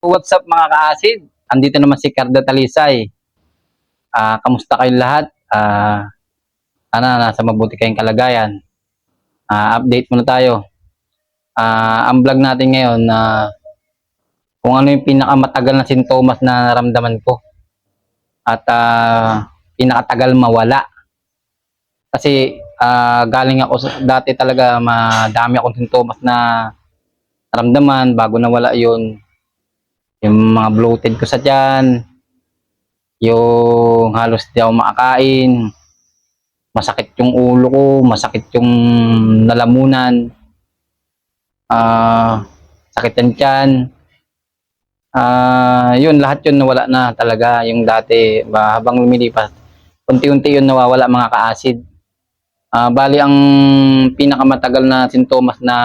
What's up mga ka-acid? Andito naman si Carda Talisay. Kamusta kayong lahat? Sana nasa mabuti kayong kalagayan. Update muna tayo. Ang vlog natin ngayon na kung ano yung pinakamatagal na sintomas na naramdaman ko at pinakatagal mawala. Kasi galing ako dati talaga madami akong sintomas na naramdaman bago nawala yun. Yung mga bloated ko sa tiyan, yung halos di ako makakain, masakit yung ulo ko, masakit yung lalamunan, sakit ng tiyan. Yun, lahat yun nawala na talaga. Yung dati, habang lumilipas, unti-unti yun nawawala mga ka-acid. Bali, ang pinakamatagal na sintomas na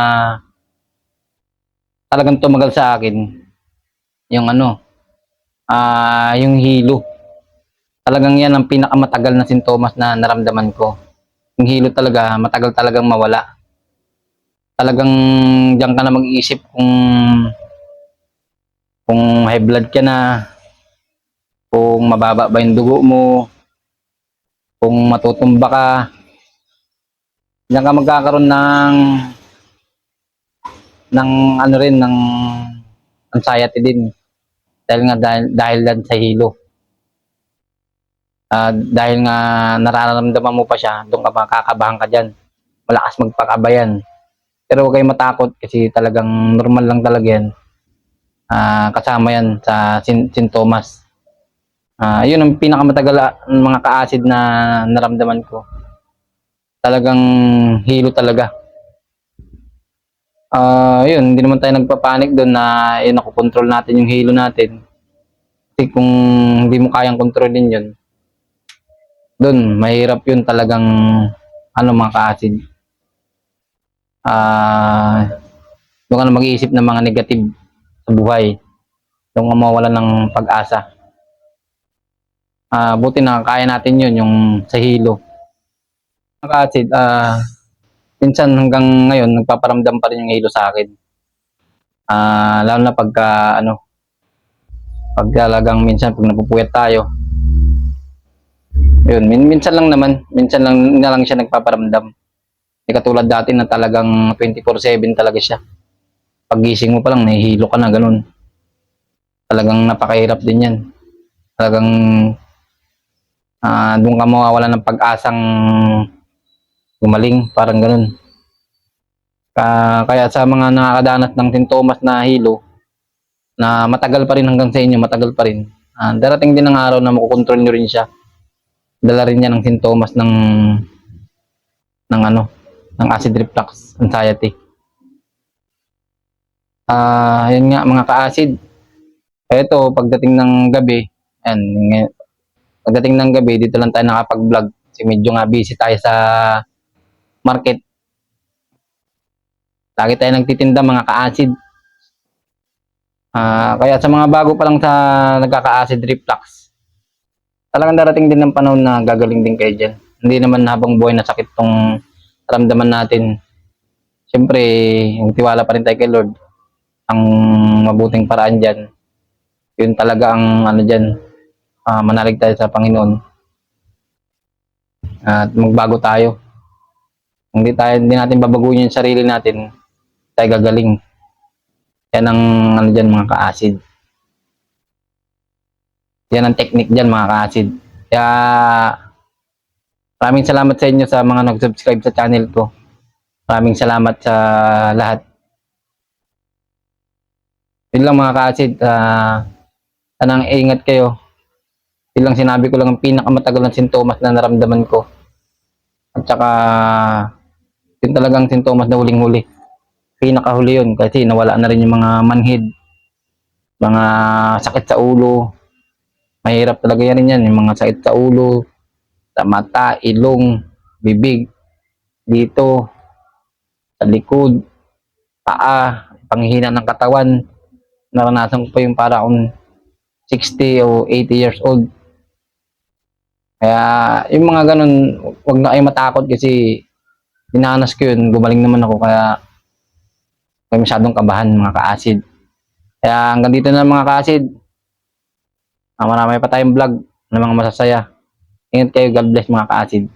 talagang tumagal sa akin, yung yung hilo. Talagang yan ang pinakamatagal na sintomas na naramdaman ko. Yung hilo talaga, matagal talagang mawala. Talagang diyan ka na mag-iisip kung high blood ka na, kung mababa ba yung dugo mo, kung matutumba ka. Diyan ka magkakaroon ng ano rin, ng anxiety din. Dahil lang sa hilo. Dahil nga nararamdaman mo pa siya, doon ka makakabahan ka dyan. Malakas magpakabayan. Pero huwag kayong matakot kasi talagang normal lang talaga yan. Kasama yan sa sintomas. Yun ang pinakamatagal mga ka-acid na naramdaman ko. Talagang hilo talaga. Yun, hindi naman tayo nagpapanik doon na yun, nakokontrol natin yung hilo natin. Kasi kung hindi mo kayang kontrolin yun, doon, mahirap yun talagang mga ka-acid. Doon ka na mag-iisip ng mga negative sa buhay. Doon ka mawala ng pag-asa. Buti na kaya natin yun, yung sa hilo. Mga ka-acid, minsan hanggang ngayon, nagpaparamdam pa rin yung hilo sa akin. Lalo na pagka talagang minsan pag napupuyat tayo, yun, minsan lang na lang siya nagpaparamdam. Hindi katulad dati na talagang 24/7 talaga siya. Paggising mo pa lang, nahihilo ka na, ganun. Talagang napakahirap din yan. Talagang doon ka mawawala ng pag-asang gumaling, parang ganun. Kaya sa mga nakakadanas ng sintomas na hilo, na matagal pa rin hanggang sa inyo, matagal pa rin. Darating din ang araw na makukontrol nyo rin siya. Dala rin niya ng sintomas ng acid reflux anxiety. Yun nga mga ka-acid. Ito, pagdating ng gabi, dito lang tayo nakapag-vlog. Kasi medyo nga busy tayo sa market. Lagi tayo nagtitinda mga ka-acid. Kaya sa mga bago pa lang sa nagkaka-acid reflux, talagang darating din ng panahon na gagaling din kayo dyan. Hindi naman habang buhay na sakit tong ramdaman natin. Siyempre, yung tiwala pa rin tayo kay Lord. Ang mabuting paraan dyan, yun talaga ang dyan, manalig tayo sa Panginoon. At magbago tayo. Hindi natin babaguhin yung sarili natin, tayo gagaling. Yan ang dyan mga ka-acid. Yan ang technique dyan mga ka-acid. Kaya maraming salamat sa inyo sa mga nag-subscribe sa channel ko. Maraming salamat sa lahat. Yun lang mga ka-acid. Sanang ingat kayo. Yun lang sinabi ko lang ang pinakamatagal na sintomas na naramdaman ko. At saka yun talagang sintomas na huling-huli. Pinakahuli yun kasi nawala na rin yung mga manhid, mga sakit sa ulo. Mahirap talaga yan, yung mga sakit sa ulo, sa mata, ilong, bibig, dito, sa likod, paa, panghihina ng katawan. Naranasan ko pa yung para akong 60 o 80 years old. Kaya yung mga ganun, wag na kayo matakot kasi dinanas ko yun, gumaling naman ako, kaya masyadong kabahan mga ka-acid. Kaya hanggang dito na mga ka-acid. Marami pa tayong vlog ng mga masasaya. Ingat kayo. God bless mga ka-acid.